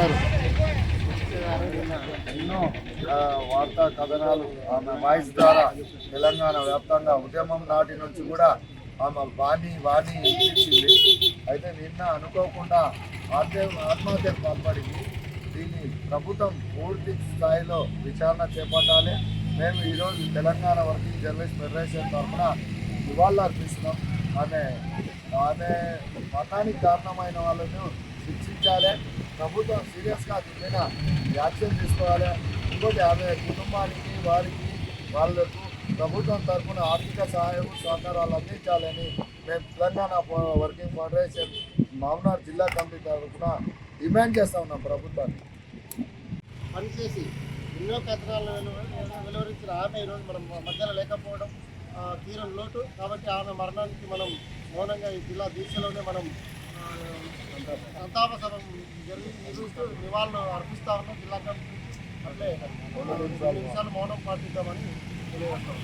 ఉన్నారు. ఎన్నో వార్తా కథనాలు ఆమె వాయిస్ ద్వారా తెలంగాణ వ్యాప్తంగా ఉద్యమం నాటి నుంచి కూడా ఆమె వాణి ఇచ్చింది. అయితే నిన్న అనుకోకుండా ఆత్మహత్యకు పాల్పడింది. దీన్ని ప్రభుత్వం పూర్తి స్థాయిలో విచారణ చేపట్టాలి. మేము ఈరోజు తెలంగాణ వర్కింగ్ జర్నలిస్ట్ ఫెడరేషన్ తరఫున నివాళులర్పిస్తున్నాం. ఆమె మరణానికి కారణమైన వాళ్ళను శిక్షించాలి. ప్రభుత్వం సీరియస్గా దీని మీద యాక్షన్ తీసుకోవాలి. ఇంకోటి ఆమె కుటుంబానికి వాళ్లకు ప్రభుత్వం తరఫున ఆర్థిక సహాయం సహకారాలు అందించాలని మేము తెలంగాణ వర్కింగ్ ఫెడరేషన్ మామనార్ జిల్లా కమిటీ తరఫున డిమాండ్ చేస్తూ ఉన్నాం ప్రభుత్వాన్ని. పనిచేసి ఎన్నో కథనాలను వెలువరించిన ఆమె ఈరోజు మనం మధ్యలో లేకపోవడం తీరం లోటు. కాబట్టి ఆమె మరణానికి మనం మౌనంగా ఈ జిల్లా దీక్షలోనే మనం సంతాప సభ నిర్వహిస్తూ నివాళులు అర్పిస్తా ఉన్నాం. జిల్లా కమిటీ అట్లే 2 నిమిషాలు మౌనం పాటిద్దామని తెలియజేస్తాం.